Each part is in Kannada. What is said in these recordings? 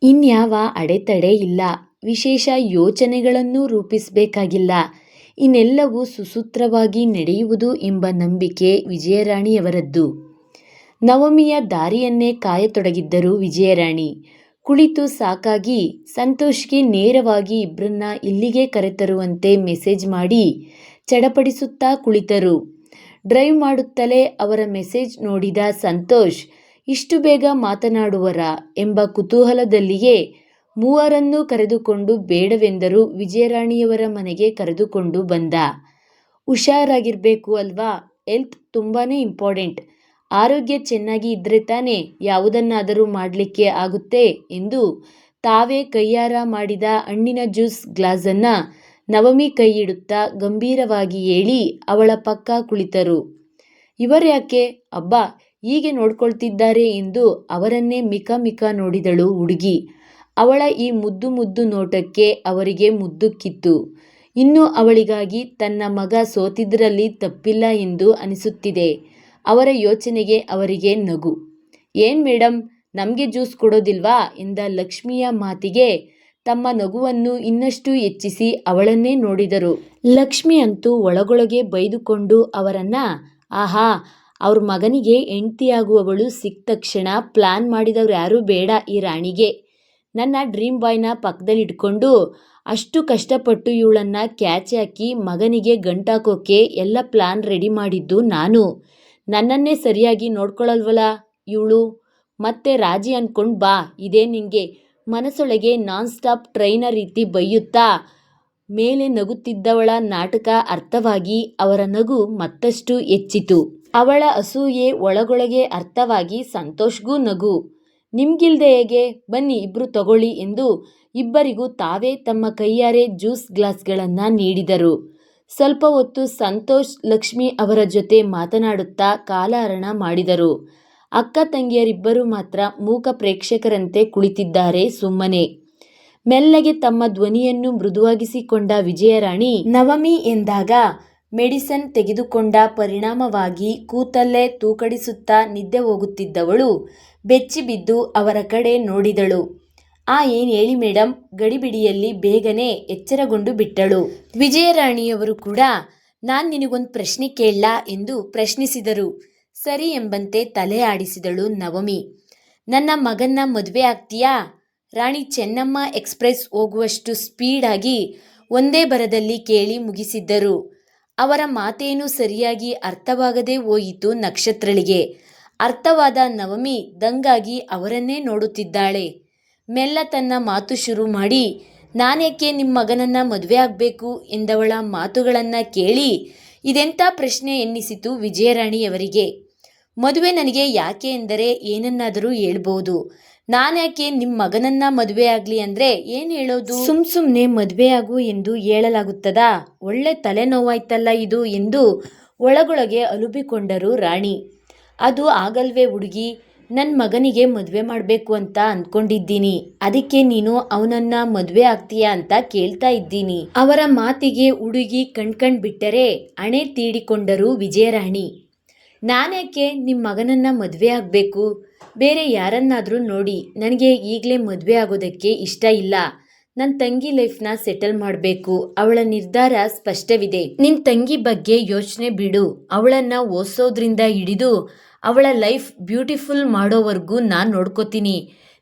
ಇನ್ಯಾವ ಅಡೆತಡೆ ಇಲ್ಲ. ವಿಶೇಷ ಯೋಚನೆಗಳನ್ನೂ ರೂಪಿಸಬೇಕಾಗಿಲ್ಲ. ಇನ್ನೆಲ್ಲವೂ ಸುಸೂತ್ರವಾಗಿ ನಡೆಯುವುದು ಎಂಬ ನಂಬಿಕೆ ವಿಜಯರಾಣಿಯವರದ್ದು. ನವಮಿಯ ದಾರಿಯನ್ನೇ ಕಾಯತೊಡಗಿದ್ದರು ವಿಜಯರಾಣಿ. ಕುಳಿತು ಸಾಕಾಗಿ ಸಂತೋಷ್ಗೆ ನೇರವಾಗಿ ಇಬ್ಬರನ್ನ ಇಲ್ಲಿಗೆ ಕರೆತರುವಂತೆ ಮೆಸೇಜ್ ಮಾಡಿ ಚಡಪಡಿಸುತ್ತಾ ಕುಳಿತರು. ಡ್ರೈವ್ ಮಾಡುತ್ತಲೇ ಅವರ ಮೆಸೇಜ್ ನೋಡಿದ ಸಂತೋಷ್ ಇಷ್ಟು ಬೇಗ ಮಾತನಾಡುವರಾ ಎಂಬ ಕುತೂಹಲದಲ್ಲಿಯೇ ಮೂವರನ್ನೂ ಕರೆದುಕೊಂಡು ಬೇಡವೆಂದರೂ ವಿಜಯರಾಣಿಯವರ ಮನೆಗೆ ಕರೆದುಕೊಂಡು ಬಂದ. ಹುಷಾರಾಗಿರ್ಬೇಕು ಅಲ್ವಾ, ಹೆಲ್ತ್ ತುಂಬಾನೇ ಇಂಪಾರ್ಟೆಂಟ್. ಆರೋಗ್ಯ ಚೆನ್ನಾಗಿ ಇದ್ರೆ ತಾನೇ ಯಾವುದನ್ನಾದರೂ ಮಾಡಲಿಕ್ಕೆ ಆಗುತ್ತೆ ಎಂದು ತಾವೇ ಕೈಯಾರ ಮಾಡಿದ ಹಣ್ಣಿನ ಜ್ಯೂಸ್ ಗ್ಲಾಸನ್ನು ನವಮಿ ಕೈಯಿಡುತ್ತಾ ಗಂಭೀರವಾಗಿ ಹೇಳಿ ಅವಳ ಪಕ್ಕ ಕುಳಿತರು. ಇವರ್ಯಾಕೆ ಅಬ್ಬಾ ಹೀಗೆ ನೋಡ್ಕೊಳ್ತಿದ್ದಾರೆ ಎಂದು ಅವರನ್ನೇ ಮಿಕ ಮಿಕ ನೋಡಿದಳು ಹುಡುಗಿ. ಅವಳ ಈ ಮುದ್ದು ಮುದ್ದು ನೋಟಕ್ಕೆ ಅವರಿಗೆ ಮುದ್ದುಕ್ಕಿತ್ತು. ಇನ್ನು ಅವಳಿಗಾಗಿ ತನ್ನ ಮಗ ಸೋತಿದ್ರಲ್ಲಿ ತಪ್ಪಿಲ್ಲ ಎಂದು ಅನಿಸುತ್ತಿದೆ. ಅವರ ಯೋಚನೆಗೆ ಅವರಿಗೆ ನಗು. ಏನ್ ಮೇಡಮ್, ನಮಗೆ ಜ್ಯೂಸ್ ಕೊಡೋದಿಲ್ವಾ ಎಂದ ಲಕ್ಷ್ಮಿಯ ಮಾತಿಗೆ ತಮ್ಮ ನಗುವನ್ನು ಇನ್ನಷ್ಟು ಹೆಚ್ಚಿಸಿ ಅವಳನ್ನೇ ನೋಡಿದರು. ಲಕ್ಷ್ಮಿ ಅಂತೂ ಒಳಗೊಳಗೆ ಬೈದುಕೊಂಡು ಅವರನ್ನ, ಆಹಾ, ಅವ್ರ ಮಗನಿಗೆ ಹೆಂಡ್ತಿಯಾಗುವವಳು ಸಿಕ್ಕ ತಕ್ಷಣ ಪ್ಲಾನ್ ಮಾಡಿದವ್ರು ಯಾರೂ ಬೇಡ ಈ ರಾಣಿಗೆ. ನನ್ನ ಡ್ರೀಮ್ ಬಾಯ್ನ ಪಕ್ಕದಲ್ಲಿಟ್ಕೊಂಡು ಅಷ್ಟು ಕಷ್ಟಪಟ್ಟು ಇವಳನ್ನ ಕ್ಯಾಚ್ ಹಾಕಿ ಮಗನಿಗೆ ಗಂಟಾಕೋಕೆ ಎಲ್ಲ ಪ್ಲಾನ್ ರೆಡಿ ಮಾಡಿದ್ದು ನಾನು. ನನ್ನನ್ನೇ ಸರಿಯಾಗಿ ನೋಡ್ಕೊಳ್ಳಲ್ವಲ್ಲ ಇವಳು. ಮತ್ತೆ ರಾಜಿ ಅನ್ಕೊಂಡು ಬಾ, ಇದೇ ನಿಂಗೆ. ಮನಸ್ಸೊಳಗೆ ನಾನ್ ಸ್ಟಾಪ್ ಟ್ರೈನ ರೀತಿ ಬೈಯುತ್ತಾ ಮೇಲೆ ನಗುತ್ತಿದ್ದವಳ ನಾಟಕ ಅರ್ಥವಾಗಿ ಅವರ ನಗು ಮತ್ತಷ್ಟು ಹೆಚ್ಚಿತು. ಅವಳ ಅಸೂಯೆ ಒಳಗೊಳಗೆ ಅರ್ಥವಾಗಿ ಸಂತೋಷ್ಗೂ ನಗು. ನಿಮ್ಗಿಲ್ದೆ ಹೇಗೆ, ಬನ್ನಿ ಇಬ್ರು ತಗೊಳ್ಳಿ ಎಂದು ಇಬ್ಬರಿಗೂ ತಾವೇ ತಮ್ಮ ಕೈಯಾರೆ ಜ್ಯೂಸ್ ಗ್ಲಾಸ್ಗಳನ್ನ ನೀಡಿದರು. ಸ್ವಲ್ಪ ಹೊತ್ತು ಸಂತೋಷ್ ಲಕ್ಷ್ಮಿ ಅವರ ಜೊತೆ ಮಾತನಾಡುತ್ತಾ ಕಾಲಹರಣ ಮಾಡಿದರು. ಅಕ್ಕ ತಂಗಿಯರಿಬ್ಬರು ಮಾತ್ರ ಮೂಕ ಪ್ರೇಕ್ಷಕರಂತೆ ಕುಳಿತಿದ್ದಾರೆ ಸುಮ್ಮನೆ. ಮೆಲ್ಲಗೆ ತಮ್ಮ ಧ್ವನಿಯನ್ನು ಮೃದುವಾಗಿಸಿಕೊಂಡ ವಿಜಯರಾಣಿ, ನವಮಿ ಎಂದಾಗ ಮೆಡಿಸನ್ ತೆಗೆದುಕೊಂಡ ಪರಿಣಾಮವಾಗಿ ಕೂತಲ್ಲೇ ತೂಕಡಿಸುತ್ತಾ ನಿದ್ದೆ ಹೋಗುತ್ತಿದ್ದವಳು ಬೆಚ್ಚಿಬಿದ್ದು ಅವರ ಕಡೆ ನೋಡಿದಳು. ಏನ್ ಹೇಳಿ ಮೇಡಮ್, ಗಡಿಬಿಡಿಯಲ್ಲಿ ಬೇಗನೆ ಎಚ್ಚರಗೊಂಡು ಬಿಟ್ಟಳು. ವಿಜಯರಾಣಿಯವರು ಕೂಡ ನಾನ್ ನಿನಗೊಂದು ಪ್ರಶ್ನೆ ಕೇಳಲಾ ಎಂದು ಪ್ರಶ್ನಿಸಿದರು. ಸರಿ ಎಂಬಂತೆ ತಲೆ ಆಡಿಸಿದಳು ನವಮಿ. ನನ್ನ ಮಗನ್ನ ಮದುವೆ ಆಗ್ತೀಯಾ? ರಾಣಿ ಚೆನ್ನಮ್ಮ ಎಕ್ಸ್ಪ್ರೆಸ್ ಹೋಗುವಷ್ಟು ಸ್ಪೀಡಾಗಿ ಒಂದೇ ಬರದಲ್ಲಿ ಕೇಳಿ ಮುಗಿಸಿದ್ದರು. ಅವರ ಮಾತೇನು ಸರಿಯಾಗಿ ಅರ್ಥವಾಗದೇ ಹೋಯಿತು ನಕ್ಷತ್ರಳಿಗೆ. ಅರ್ಥವಾದ ನವಮಿ ದಂಗಾಗಿ ಅವರನ್ನೇ ನೋಡುತ್ತಿದ್ದಾಳೆ. ಮೆಲ್ಲ ತನ್ನ ಮಾತು ಶುರು ಮಾಡಿ, ನಾನೇಕೆ ನಿಮ್ಮ ಮಗನನ್ನ ಮದುವೆ ಆಗಬೇಕು ಎಂದವಳ ಮಾತುಗಳನ್ನು ಕೇಳಿ ಇದೆಂಥ ಪ್ರಶ್ನೆ ಎನ್ನಿಸಿತು ವಿಜಯರಾಣಿಯವರಿಗೆ. ಮದುವೆ ನನಗೆ ಯಾಕೆ ಎಂದರೆ ಏನನ್ನಾದರೂ ಹೇಳ್ಬೋದು. ನಾನ್ಯಾಕೆ ನಿಮ್ಮ ಮಗನನ್ನ ಮದುವೆ ಆಗಲಿ ಅಂದರೆ ಏನು ಹೇಳೋದು? ಸುಮ್ಮನೆ ಮದುವೆ ಆಗು ಎಂದು ಹೇಳಲಾಗುತ್ತದಾ? ಒಳ್ಳೆ ತಲೆನೋವಾಯ್ತಲ್ಲ ಇದು ಎಂದು ಒಳಗೊಳಗೆ ಅಲುಬಿಕೊಂಡರು ರಾಣಿ. ಅದು ಆಗಲ್ವೇ ಹುಡುಗಿ, ನನ್ನ ಮಗನಿಗೆ ಮದುವೆ ಮಾಡಬೇಕು ಅಂತ ಅಂದ್ಕೊಂಡಿದ್ದೀನಿ. ಅದಕ್ಕೆ ನೀನು ಅವನನ್ನ ಮದುವೆ ಆಗ್ತೀಯಾ ಅಂತ ಕೇಳ್ತಾ ಇದ್ದೀನಿ. ಅವರ ಮಾತಿಗೆ ಹುಡುಗಿ ಕಣ್ಕಂಡು ಬಿಟ್ಟರೆ ಹಣೆ ತೀಡಿಕೊಂಡರು ವಿಜಯರಾಣಿ. ನಾನ್ಯಾಕೆ ನಿಮ್ಮ ಮಗನನ್ನ ಮದುವೆ ಆಗಬೇಕು? ಬೇರೆ ಯಾರನ್ನಾದರೂ ನೋಡಿ. ನನಗೆ ಈಗಲೇ ಮದುವೆ ಆಗೋದಕ್ಕೆ ಇಷ್ಟ ಇಲ್ಲ. ನನ್ನ ತಂಗಿ ಲೈಫ್ನ ಸೆಟಲ್ ಮಾಡಬೇಕು. ಅವಳ ನಿರ್ಧಾರ ಸ್ಪಷ್ಟವಿದೆ. ನಿನ್ನ ತಂಗಿ ಬಗ್ಗೆ ಯೋಚನೆ ಬಿಡು. ಅವಳನ್ನು ಓದಿಸೋದ್ರಿಂದ ಹಿಡಿದು ಅವಳ ಲೈಫ್ ಬ್ಯೂಟಿಫುಲ್ ಮಾಡೋವರೆಗೂ ನಾನು ನೋಡ್ಕೋತೀನಿ.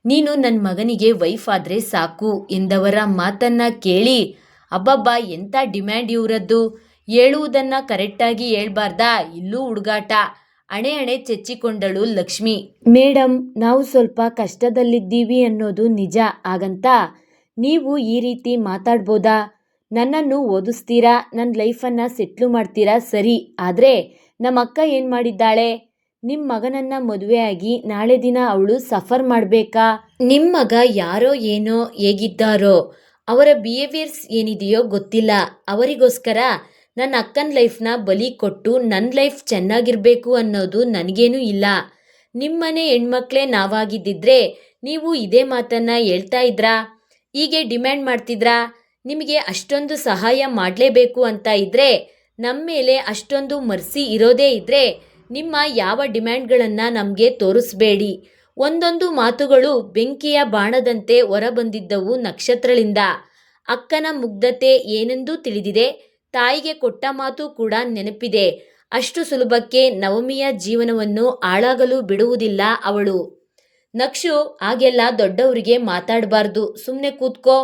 ನೀನು ನನ್ನ ಮಗನಿಗೆ ವೈಫ್ ಆದರೆ ಸಾಕು ಎಂದವರ ಮಾತನ್ನ ಕೇಳಿ, ಅಬ್ಬಬ್ಬಾ ಎಂಥ ಡಿಮ್ಯಾಂಡ್ ಇವರದ್ದು. ಹೇಳುವುದನ್ನು ಕರೆಕ್ಟಾಗಿ ಹೇಳ್ಬಾರ್ದಾ? ಇಲ್ಲೂ ಹುಡುಗಾಟ. ಹಣೆ ಚೆಚ್ಚಿಕೊಂಡಳು ಲಕ್ಷ್ಮಿ. ಮೇಡಮ್, ನಾವು ಸ್ವಲ್ಪ ಕಷ್ಟದಲ್ಲಿದ್ದೀವಿ ಅನ್ನೋದು ನಿಜ. ಹಾಗಂತ ನೀವು ಈ ರೀತಿ ಮಾತಾಡ್ಬೋದಾ? ನನ್ನನ್ನು ಓದಿಸ್ತೀರಾ, ನನ್ನ ಲೈಫನ್ನು ಸೆಟ್ಲು ಮಾಡ್ತೀರಾ ಸರಿ. ಆದರೆ ನಮ್ಮ ಅಕ್ಕ ಏನು ಮಾಡಿದ್ದಾಳೆ? ನಿಮ್ಮ ಮಗನನ್ನ ಮದುವೆ ಆಗಿ ನಾಳೆ ದಿನ ಅವಳು ಸಫರ್ ಮಾಡಬೇಕಾ? ನಿಮ್ಮ ಮಗ ಯಾರೋ ಏನೋ ಹೇಗಿದ್ದಾರೋ, ಅವರ ಬಿಹೇವಿಯರ್ಸ್ ಏನಿದೆಯೋ ಗೊತ್ತಿಲ್ಲ. ಅವರಿಗೋಸ್ಕರ ನನ್ನ ಅಕ್ಕನ ಲೈಫ್ನ ಬಲಿ ಕೊಟ್ಟು ನನ್ನ ಲೈಫ್ ಚೆನ್ನಾಗಿರಬೇಕು ಅನ್ನೋದು ನನಗೇನೂ ಇಲ್ಲ. ನಿಮ್ಮನೆ ಹೆಣ್ಮಕ್ಳೇ ನಾವಾಗಿದ್ದಿದ್ರೆ ನೀವು ಇದೇ ಮಾತನ್ನು ಹೇಳ್ತಾ ಇದ್ರಾ? ಹೀಗೆ ಡಿಮ್ಯಾಂಡ್ ಮಾಡ್ತಿದ್ರಾ? ನಿಮಗೆ ಅಷ್ಟೊಂದು ಸಹಾಯ ಮಾಡಲೇಬೇಕು ಅಂತ ಇದ್ದರೆ, ನಮ್ಮ ಮೇಲೆ ಅಷ್ಟೊಂದು ಮರ್ಸಿ ಇರೋದೇ ಇದ್ದರೆ ನಿಮ್ಮ ಯಾವ ಡಿಮ್ಯಾಂಡ್ಗಳನ್ನು ನಮಗೆ ತೋರಿಸ್ಬೇಡಿ. ಒಂದೊಂದು ಮಾತುಗಳು ಬೆಂಕಿಯ ಬಾಣದಂತೆ ಹೊರಬಂದಿದ್ದವು ನಕ್ಷತ್ರಳಿಂದ. ಅಕ್ಕನ ಮುಗ್ಧತೆ ಏನೆಂದು ತಿಳಿದಿದೆ. ತಾಯಿಗೆ ಕೊಟ್ಟ ಮಾತು ಕೂಡ ನೆನಪಿದೆ. ಅಷ್ಟು ಸುಲಭಕ್ಕೆ ನವಮಿಯ ಜೀವನವನ್ನು ಹಾಳಾಗಲು ಬಿಡುವುದಿಲ್ಲ ಅವಳು. ನಕ್ಷು, ಹಾಗೆಲ್ಲ ದೊಡ್ಡವರಿಗೆ ಮಾತಾಡಬಾರ್ದು, ಸುಮ್ಮನೆ ಕೂತ್ಕೋ.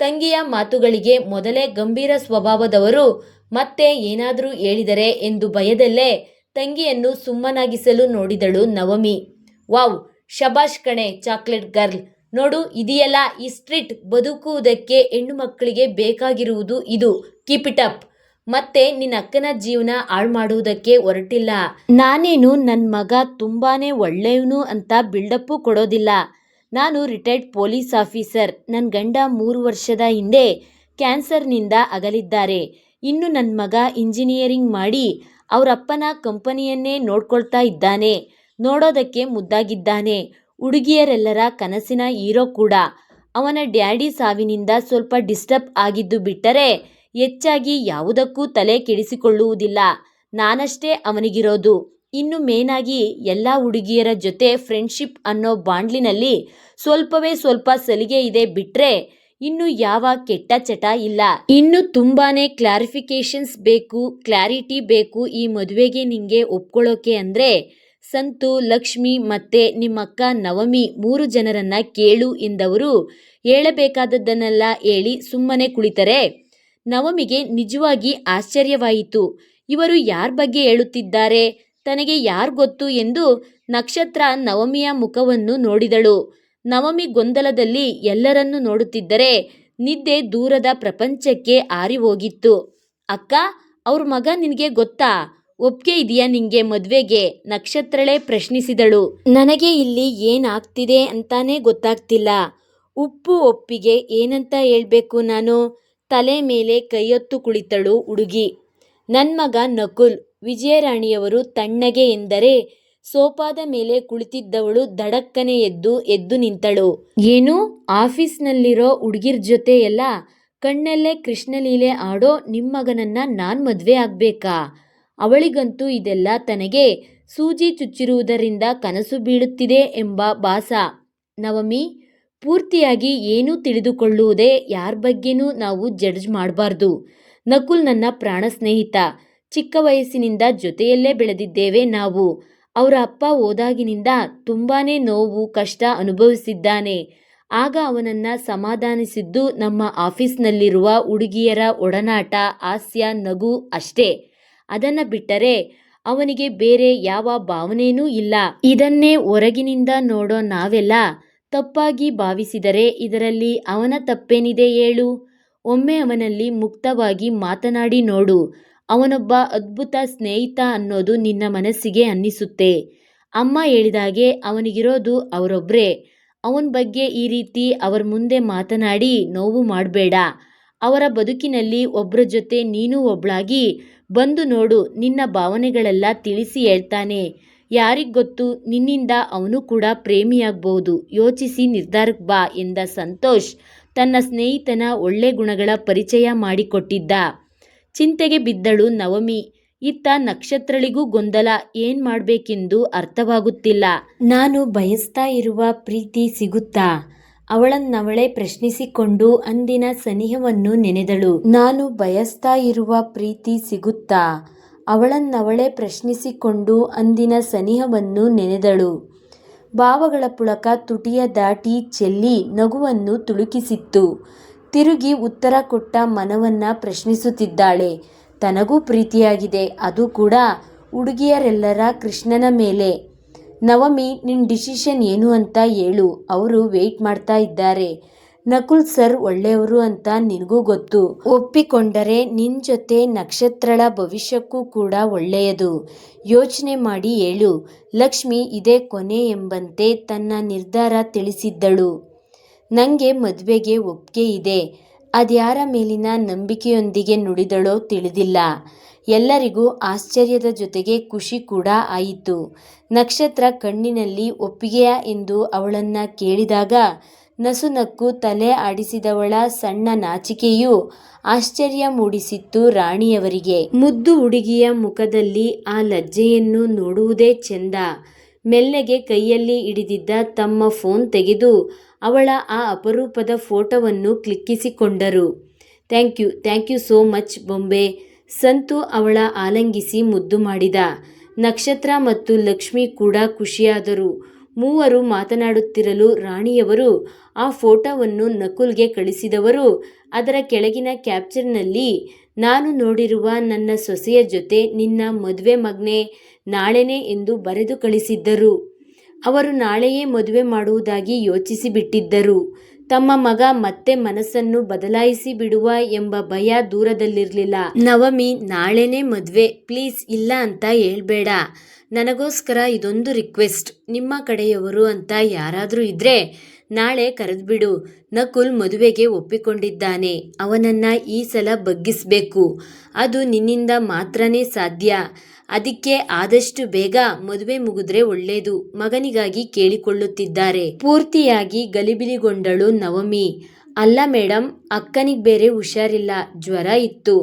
ತಂಗಿಯ ಮಾತುಗಳಿಗೆ ಮೊದಲೇ ಗಂಭೀರ ಸ್ವಭಾವದವರು ಮತ್ತೆ ಏನಾದರೂ ಹೇಳಿದರೆ ಎಂದು ಭಯದಲ್ಲೇ ತಂಗಿಯನ್ನು ಸುಮ್ಮನಾಗಿಸಲು ನೋಡಿದಳು ನವಮಿ. ವಾವ್, ಶಬಾಷ್ ಕಣೆ ಚಾಕ್ಲೇಟ್ ಗರ್ಲ್. ನೋಡು, ಇದೆಯಲ್ಲ ಈ ಸ್ಟ್ರೀಟ್ ಬದುಕುವುದಕ್ಕೆ ಹೆಣ್ಣು ಮಕ್ಕಳಿಗೆ ಬೇಕಾಗಿರುವುದು ಇದು. Keep it up. ಮತ್ತೆ ನಿನ್ನ ಅಕ್ಕನ ಜೀವನ ಹಾಳು ಮಾಡುವುದಕ್ಕೆ ಹೊರಟಿಲ್ಲ. ನಾನೇನು ನನ್ನ ಮಗ ತುಂಬಾನೇ ಒಳ್ಳೆಯವನು ಅಂತ ಬಿಲ್ಡಪ್ಪು ಕೊಡೋದಿಲ್ಲ. ನಾನು ರಿಟೈರ್ಡ್ ಪೊಲೀಸ್ ಆಫೀಸರ್. ನನ್ನ ಗಂಡ 3 ವರ್ಷದ ಹಿಂದೆ ಕ್ಯಾನ್ಸರ್ನಿಂದ ಅಗಲಿದ್ದಾರೆ. ಇನ್ನು ನನ್ನ ಮಗ ಇಂಜಿನಿಯರಿಂಗ್ ಮಾಡಿ ಅವರಪ್ಪನ ಕಂಪನಿಯನ್ನೇ ನೋಡ್ಕೊಳ್ತಾ ಇದ್ದಾನೆ. ನೋಡೋದಕ್ಕೆ ಮುದ್ದಾಗಿದ್ದಾನೆ. ಹುಡುಗಿಯರೆಲ್ಲರ ಕನಸಿನ ಹೀರೋ ಕೂಡ. ಅವನ ಡ್ಯಾಡಿ ಸಾವಿನಿಂದ ಸ್ವಲ್ಪ ಡಿಸ್ಟರ್ಬ್ ಆಗಿದ್ದು ಬಿಟ್ಟರೆ ಹೆಚ್ಚಾಗಿ ಯಾವುದಕ್ಕೂ ತಲೆ ಕೆಡಿಸಿಕೊಳ್ಳುವುದಿಲ್ಲ. ನಾನಷ್ಟೇ ಅವನಿಗಿರೋದು. ಇನ್ನು ಮೇನಾಗಿ ಎಲ್ಲ ಹುಡುಗಿಯರ ಜೊತೆ ಫ್ರೆಂಡ್ಶಿಪ್ ಅನ್ನೋ ಬಾಂಡ್ಲಿನಲ್ಲಿ ಸ್ವಲ್ಪವೇ ಸ್ವಲ್ಪ ಸಲಿಗೆ ಇದೆ ಬಿಟ್ರೆ ಇನ್ನು ಯಾವ ಕೆಟ್ಟ ಚಟ ಇಲ್ಲ. ಇನ್ನು ತುಂಬಾನೇ ಕ್ಲಾರಿಫಿಕೇಶನ್ಸ್ ಬೇಕು, ಕ್ಲಾರಿಟಿ ಬೇಕು ಈ ಮದುವೆಗೆ ನಿಂಗೆ ಒಪ್ಕೊಳ್ಳೋಕೆ. ಅಂದರೆ ಸಂತು, ಲಕ್ಷ್ಮಿ ಮತ್ತೆ ನಿಮ್ಮಕ್ಕ ನವಮಿ 3 ಜನರನ್ನ ಕೇಳು ಎಂದವರು ಹೇಳಬೇಕಾದದ್ದನ್ನೆಲ್ಲ ಹೇಳಿ ಸುಮ್ಮನೆ ಕುಳಿತರೆ ನವಮಿಗೆ ನಿಜವಾಗಿ ಆಶ್ಚರ್ಯವಾಯಿತು. ಇವರು ಯಾರ ಬಗ್ಗೆ ಹೇಳುತ್ತಿದ್ದಾರೆ, ತನಗೆ ಯಾರು ಗೊತ್ತು ಎಂದು ನಕ್ಷತ್ರ ನವಮಿಯ ಮುಖವನ್ನು ನೋಡಿದಳು. ನವಮಿ ಗೊಂದಲದಲ್ಲಿ ಎಲ್ಲರನ್ನೂ ನೋಡುತ್ತಿದ್ದರೆ ನಿದ್ದೆ ದೂರದ ಪ್ರಪಂಚಕ್ಕೆ ಹಾರಿ ಹೋಗಿತ್ತು. ಅಕ್ಕ, ಅವ್ರ ಮಗ ನಿನಗೆ ಗೊತ್ತಾ? ಒಪ್ಪಿಗೆ ಇದೆಯಾ ನಿಂಗೆ ಮದುವೆಗೆ? ನಕ್ಷತ್ರಳೇ ಪ್ರಶ್ನಿಸಿದಳು. ನನಗೆ ಇಲ್ಲಿ ಏನಾಗ್ತಿದೆ ಅಂತಾನೆ ಗೊತ್ತಾಗ್ತಿಲ್ಲ. ಉಪ್ಪು ಒಪ್ಪಿಗೆ ಏನಂತ ಹೇಳ್ಬೇಕು ನಾನು? ತಲೆ ಮೇಲೆ ಕೈಯೊತ್ತು ಕುಳಿತಳು ಹುಡುಗಿ. ನನ್ನ ಮಗ ನಕುಲ್. ವಿಜಯರಾಣಿಯವರು ತಣ್ಣಗೆ ಎಂದರೆ ಸೋಫಾದ ಮೇಲೆ ಕುಳಿತಿದ್ದವಳು ದಡಕ್ಕನೆ ಎದ್ದು ನಿಂತಳು. ಏನು, ಆಫೀಸ್ನಲ್ಲಿರೋ ಹುಡುಗಿರ್ ಜೊತೆ ಎಲ್ಲ ಕಣ್ಣಲ್ಲೇ ಕೃಷ್ಣಲೀಲೆ ಆಡೋ ನಿಮ್ಮ ಮಗನನ್ನ ನಾನ್ ಮದುವೆ ಆಗ್ಬೇಕಾ? ಅವಳಿಗಂತೂ ಇದೆಲ್ಲ ತನಗೆ ಸೂಜಿ ಚುಚ್ಚಿರುವುದರಿಂದ ಕನಸು ಬೀಳುತ್ತಿದೆ ಎಂಬ ಭಾಸ. ನವಮಿ, ಪೂರ್ತಿಯಾಗಿ ಏನೂ ತಿಳಿದುಕೊಳ್ಳುವುದೇ ಯಾರ ಬಗ್ಗೆನೂ ನಾವು ಜಡ್ಜ್ ಮಾಡಬಾರ್ದು. ನಕುಲ್ ನನ್ನ ಪ್ರಾಣ ಸ್ನೇಹಿತ. ಚಿಕ್ಕ ವಯಸ್ಸಿನಿಂದ ಜೊತೆಯಲ್ಲೇ ಬೆಳೆದಿದ್ದೇವೆ ನಾವು. ಅವರ ಅಪ್ಪ ಹೋದಾಗಿನಿಂದ ತುಂಬಾನೇ ನೋವು ಕಷ್ಟ ಅನುಭವಿಸಿದ್ದಾನೆ. ಆಗ ಅವನನ್ನ ಸಮಾಧಾನಿಸಿದ್ದು ನಮ್ಮ ಆಫೀಸ್ನಲ್ಲಿರುವ ಹುಡುಗಿಯರ ಒಡನಾಟ, ಹಾಸ್ಯ, ನಗು ಅಷ್ಟೇ. ಅದನ್ನ ಬಿಟ್ಟರೆ ಅವನಿಗೆ ಬೇರೆ ಯಾವ ಭಾವನೆಯೂ ಇಲ್ಲ. ಇದನ್ನೇ ಹೊರಗಿನಿಂದ ನೋಡೋ ನಾವೆಲ್ಲ ತಪ್ಪಾಗಿ ಭಾವಿಸಿದರೆ ಇದರಲ್ಲಿ ಅವನ ತಪ್ಪೇನಿದೆ ಹೇಳು? ಒಮ್ಮೆ ಅವನಲ್ಲಿ ಮುಕ್ತವಾಗಿ ಮಾತನಾಡಿ ನೋಡು. ಅವನೊಬ್ಬ ಅದ್ಭುತ ಸ್ನೇಹಿತ ಅನ್ನೋದು ನಿನ್ನ ಮನಸ್ಸಿಗೆ ಅನ್ನಿಸುತ್ತೆ. ಅಮ್ಮ ಹೇಳಿದಾಗೆ ಅವನಿಗಿರೋದು ಅವರೊಬ್ಬರೇ. ಅವನ ಬಗ್ಗೆ ಈ ರೀತಿ ಅವರ ಮುಂದೆ ಮಾತನಾಡಿ ನೋವು ಮಾಡಬೇಡ. ಅವರ ಬದುಕಿನಲ್ಲಿ ಒಬ್ಬರ ಜೊತೆ ನೀನು ಒಬ್ಳಾಗಿ ಬಂದು ನೋಡು. ನಿನ್ನ ಭಾವನೆಗಳೆಲ್ಲ ತಿಳಿಸಿ ಹೇಳ್ತಾನೆ. ಯಾರಿಗೊತ್ತು, ನಿನ್ನಿಂದ ಅವನು ಕೂಡ ಪ್ರೇಮಿಯಾಗಬಹುದು. ಯೋಚಿಸಿ ನಿರ್ಧಾರಕ್ಕೆ ಬಾ ಎಂದ ಸಂತೋಷ್ ತನ್ನ ಸ್ನೇಹಿತನ ಒಳ್ಳೆ ಗುಣಗಳ ಪರಿಚಯ ಮಾಡಿಕೊಟ್ಟಿದ್ದ. ಚಿಂತೆಗೆ ಬಿದ್ದಳು ನವಮಿ. ಇತ್ತ ನಕ್ಷತ್ರಳಿಗೂ ಗೊಂದಲ. ಏನ್ ಮಾಡ್ಬೇಕೆಂದು ಅರ್ಥವಾಗುತ್ತಿಲ್ಲ. ನಾನು ಬಯಸ್ತಾ ಇರುವ ಪ್ರೀತಿ ಸಿಗುತ್ತಾ? ಅವಳನ್ನವಳೇ ಪ್ರಶ್ನಿಸಿಕೊಂಡು ಅಂದಿನ ಸನಿಹವನ್ನು ನೆನೆದಳು. ನಾನು ಬಯಸ್ತಾ ಇರುವ ಪ್ರೀತಿ ಸಿಗುತ್ತಾ? ಅವಳನ್ನವಳೇ ಪ್ರಶ್ನಿಸಿಕೊಂಡು ಅಂದಿನ ಸನಿಹವನ್ನು ನೆನೆದಳು. ಭಾವಗಳ ಪುಳಕ ತುಟಿಯ ದಾಟಿ ಚೆಲ್ಲಿ ನಗುವನ್ನು ತುಳುಕಿಸಿತ್ತು. ತಿರುಗಿ ಉತ್ತರ ಕೊಟ್ಟ ಮನವನ್ನ ಪ್ರಶ್ನಿಸುತ್ತಿದ್ದಾಳೆ. ತನಗೂ ಪ್ರೀತಿಯಾಗಿದೆ, ಅದು ಕೂಡ ಹುಡುಗಿಯರೆಲ್ಲರ ಕೃಷ್ಣನ ಮೇಲೆ. ನವಮಿ, ನಿನ್ನ ಡಿಸಿಷನ್ ಏನು ಅಂತ ಹೇಳು. ಅವರು ವೆಯ್ಟ್ ಮಾಡ್ತಾ ಇದ್ದಾರೆ. ನಕುಲ್ ಸರ್ ಒಳ್ಳೆಯವರು ಅಂತ ನಿನಗೂ ಗೊತ್ತು. ಒಪ್ಪಿಕೊಂಡರೆ ನಿನ್ ಜೊತೆ ನಕ್ಷತ್ರಳ ಭವಿಷ್ಯಕ್ಕೂ ಕೂಡ ಒಳ್ಳೆಯದು. ಯೋಚನೆ ಮಾಡಿ ಹೇಳು. ಲಕ್ಷ್ಮಿ ಇದೇ ಕೊನೆ ಎಂಬಂತೆ ತನ್ನ ನಿರ್ಧಾರ ತಿಳಿಸಿದ್ದಳು. ನಂಗೆ ಮದುವೆಗೆ ಒಪ್ಪಿಗೆ ಇದೆ. ಅದ್ಯಾರ ಮೇಲಿನ ನಂಬಿಕೆಯೊಂದಿಗೆ ನುಡಿದಳೋ ತಿಳಿದಿಲ್ಲ. ಎಲ್ಲರಿಗೂ ಆಶ್ಚರ್ಯದ ಜೊತೆಗೆ ಖುಷಿ ಕೂಡ ಆಯಿತು. ನಕ್ಷತ್ರ ಕಣ್ಣಿನಲ್ಲಿ ಒಪ್ಪಿಗೆಯಾ ಎಂದು ಅವಳನ್ನ ಕೇಳಿದಾಗ ನಸುನಕ್ಕು ತಲೆ ಆಡಿಸಿದವಳ ಸಣ್ಣ ನಾಚಿಕೆಯೂ ಆಶ್ಚರ್ಯ ಮೂಡಿಸಿತ್ತು ರಾಣಿಯವರಿಗೆ. ಮುದ್ದು ಹುಡುಗಿಯ ಮುಖದಲ್ಲಿ ಆ ಲಜ್ಜೆಯನ್ನು ನೋಡುವುದೇ ಚೆಂದ. ಮೆಲ್ಲಗೆ ಕೈಯಲ್ಲಿ ಹಿಡಿದಿದ್ದ ತಮ್ಮ ಫೋನ್ ತೆಗೆದು ಅವಳ ಆ ಅಪರೂಪದ ಫೋಟೋವನ್ನು ಕ್ಲಿಕ್ಕಿಸಿಕೊಂಡರು. ಥ್ಯಾಂಕ್ ಯು ಸೋ ಮಚ್ ಬೊಂಬೆ. ಸಂತು ಅವಳ ಆಲಂಗಿಸಿ ಮುದ್ದು ಮಾಡಿದ. ನಕ್ಷತ್ರ ಮತ್ತು ಲಕ್ಷ್ಮಿ ಕೂಡ ಖುಷಿಯಾದರು. ಮೂವರು ಮಾತನಾಡುತ್ತಿರಲು ರಾಣಿಯವರು ಆ ಫೋಟೋವನ್ನು ನಕುಲ್ಗೆ ಕಳಿಸಿದವರು. ಅದರ ಕೆಳಗಿನ ಕ್ಯಾಪ್ಚರ್ನಲ್ಲಿ, ನಾನು ನೋಡಿರುವ ನನ್ನ ಸೊಸೆಯ ಜೊತೆ ನಿನ್ನ ಮದುವೆ ಮಗ್ನೆ ನಾಳೆನೇ ಎಂದು ಬರೆದು ಕಳಿಸಿದ್ದರು. ಅವರು ನಾಳೆಯೇ ಮದುವೆ ಮಾಡುವುದಾಗಿ ಯೋಚಿಸಿಬಿಟ್ಟಿದ್ದರು. ತಮ್ಮ ಮಗ ಮತ್ತೆ ಮನಸ್ಸನ್ನು ಬದಲಾಯಿಸಿ ಬಿಡುವ ಎಂಬ ಭಯ ದೂರದಲ್ಲಿರಲಿಲ್ಲ. ನವಮಿ, ನಾಳೆನೇ ಮದುವೆ, ಪ್ಲೀಸ್ ಇಲ್ಲ ಅಂತ ಹೇಳ್ಬೇಡ. ನನಗೋಸ್ಕರ ಇದೊಂದು ರಿಕ್ವೆಸ್ಟ್, ನಿಮ್ಮ ಕಡೆಯವರು ಅಂತ ಯಾರಾದರೂ ಇದ್ರೆ ನಾಳೆ ಕರೆದ್ಬಿಡು. ನಕುಲ್ ಮದುವೆಗೆ ಒಪ್ಪಿಕೊಂಡಿದ್ದಾನೆ. ಅವನನ್ನ ಈ ಸಲ ಬಗ್ಗಿಸ್ಬೇಕು. ಅದು ನಿನ್ನಿಂದ ಮಾತ್ರನೇ ಸಾಧ್ಯ. ಅದಕ್ಕೆ ಆದಷ್ಟು ಬೇಗ ಮದುವೆ ಮುಗಿದ್ರೆ ಒಳ್ಳೇದು. ಮಗನಿಗಾಗಿ ಕೇಳಿಕೊಳ್ಳುತ್ತಿದ್ದಾರೆ. ಪೂರ್ತಿಯಾಗಿ ಗಲಿಬಿಲಿಗೊಂಡಳು ನವಮಿ. ಅಲ್ಲ ಮೇಡಮ್, ಅಕ್ಕನಿಗೆ ಬೇರೆ ಹುಷಾರಿಲ್ಲ, ಜ್ವರ ಇತ್ತು.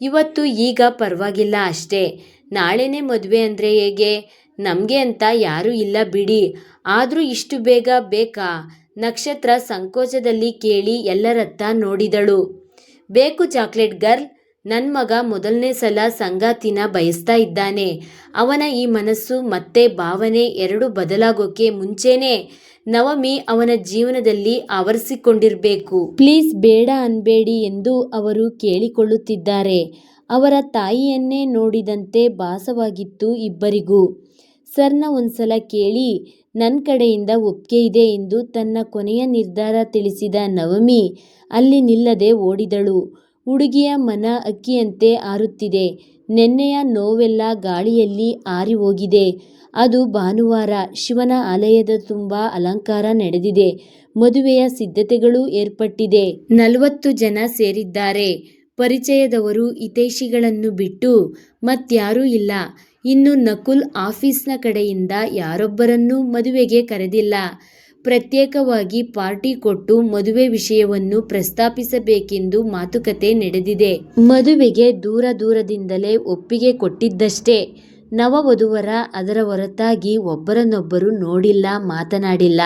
ಇವತ್ತು ಈಗ ಪರವಾಗಿಲ್ಲ ಅಷ್ಟೇ. ನಾಳೆನೇ ಮದುವೆ ಅಂದರೆ ಹೇಗೆ? ನಮಗೆ ಅಂತ ಯಾರೂ ಇಲ್ಲ ಬಿಡಿ. ಆದರೂ ಇಷ್ಟು ಬೇಗ ಬೇಕಾ? ನಕ್ಷತ್ರ ಸಂಕೋಚದಲ್ಲಿ ಕೇಳಿ ಎಲ್ಲರತ್ತ ನೋಡಿದಳು. ಬೇಕು ಚಾಕ್ಲೇಟ್ ಗರ್ಲ್. ನನ್ನ ಮಗ ಮೊದಲನೇ ಸಲ ಸಂಗಾತಿನ ಬಯಸ್ತಾ ಇದ್ದಾನೆ. ಅವನ ಈ ಮನಸ್ಸು ಮತ್ತೆ ಭಾವನೆ ಎರಡು ಬದಲಾಗೋಕೆ ಮುಂಚೆನೇ ನವಮಿ ಅವನ ಜೀವನದಲ್ಲಿ ಆವರಿಸಿಕೊಂಡಿರಬೇಕು. ಪ್ಲೀಸ್ ಬೇಡ ಅನ್ಬೇಡಿ ಎಂದು ಅವರು ಕೇಳಿಕೊಳ್ಳುತ್ತಿದ್ದಾರೆ. ಅವರ ತಾಯಿಯನ್ನೇ ನೋಡಿದಂತೆ ಭಾಸವಾಗಿತ್ತು ಇಬ್ಬರಿಗೂ. ಸರ್ನ ಒಂದ್ಸಲ ಕೇಳಿ, ನನ್ನ ಕಡೆಯಿಂದ ಒಪ್ಪಿಗೆ ಇದೆ ಎಂದು ತನ್ನ ಕೊನೆಯ ನಿರ್ಧಾರ ತಿಳಿಸಿದ ನವಮಿ ಅಲ್ಲಿ ನಿಲ್ಲದೆ ಓಡಿದಳು. ಹುಡುಗಿಯ ಮನ ಅಕ್ಕಿಯಂತೆ ಹಾರುತ್ತಿದೆ. ನೆನ್ನೆಯ ನೋವೆಲ್ಲ ಗಾಳಿಯಲ್ಲಿ ಆರಿ ಹೋಗಿದೆ. ಅದು ಭಾನುವಾರ. ಶಿವನ ಆಲಯದ ತುಂಬ ಅಲಂಕಾರ ನಡೆದಿದೆ. ಮದುವೆಯ ಸಿದ್ಧತೆಗಳು ಏರ್ಪಟ್ಟಿದೆ. 40 ಜನ ಸೇರಿದ್ದಾರೆ. ಪರಿಚಯದವರು ಹಿತೈಷಿಗಳನ್ನು ಬಿಟ್ಟು ಮತ್ಯಾರೂ ಇಲ್ಲ. ಇನ್ನು ನಕುಲ್ ಆಫೀಸ್ನ ಕಡೆಯಿಂದ ಯಾರೊಬ್ಬರನ್ನೂ ಮದುವೆಗೆ ಕರೆದಿಲ್ಲ. ಪ್ರತ್ಯೇಕವಾಗಿ ಪಾರ್ಟಿ ಕೊಟ್ಟು ಮದುವೆ ವಿಷಯವನ್ನು ಪ್ರಸ್ತಾಪಿಸಬೇಕೆಂದು ಮಾತುಕತೆ ನಡೆದಿದೆ. ಮದುವೆಗೆ ದೂರದಿಂದಲೇ ಒಪ್ಪಿಗೆ ಕೊಟ್ಟಿದ್ದಷ್ಟೇ. ನವವಧುವರ ಅದರ ಹೊರತಾಗಿ ಒಬ್ಬರನ್ನೊಬ್ಬರು ನೋಡಿಲ್ಲ, ಮಾತನಾಡಿಲ್ಲ.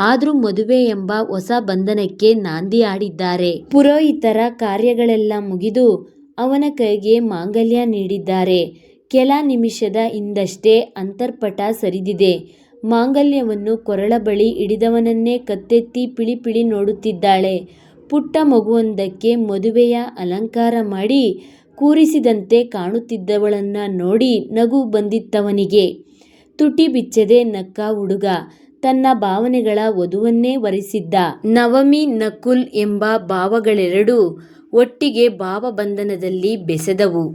ಆದ್ರೂ ಮದುವೆ ಎಂಬ ಹೊಸ ಬಂಧನಕ್ಕೆ ನಾಂದಿ ಹಾಡಿದ್ದಾರೆ. ಪುರೋಹಿತರ ಕಾರ್ಯಗಳೆಲ್ಲ ಮುಗಿದು ಅವನ ಕೈಗೆ ಮಾಂಗಲ್ಯ ನೀಡಿದ್ದಾರೆ. ಕೆಲ ನಿಮಿಷದ ಹಿಂದಷ್ಟೇ ಅಂತರ್ಪಟ ಸರಿದಿದೆ. ಮಾಂಗಲ್ಯವನ್ನು ಕೊರಳ ಬಳಿ ಹಿಡಿದವನನ್ನೇ ಕತ್ತೆತ್ತಿ ಪಿಳಿ ನೋಡುತ್ತಿದ್ದಾಳೆ. ಪುಟ್ಟ ಮಗುವೊಂದಕ್ಕೆ ಮದುವೆಯ ಅಲಂಕಾರ ಮಾಡಿ ಕೂರಿಸಿದಂತೆ ಕಾಣುತ್ತಿದ್ದವಳನ್ನ ನೋಡಿ ನಗು ಬಂದಿತ್ತವನಿಗೆ. ತುಟಿ ಬಿಚ್ಚದೆ ನಕ್ಕ ಹುಡುಗ ತನ್ನ ಭಾವನೆಗಳ ವಧುವನ್ನೇ ವರಿಸಿದ್ದ. ನವಮಿ, ನಕುಲ್ ಎಂಬ ಭಾವಗಳೆರಡೂ ಒಟ್ಟಿಗೆ ಭಾವಬಂಧನದಲ್ಲಿ ಬೆಸೆದವು.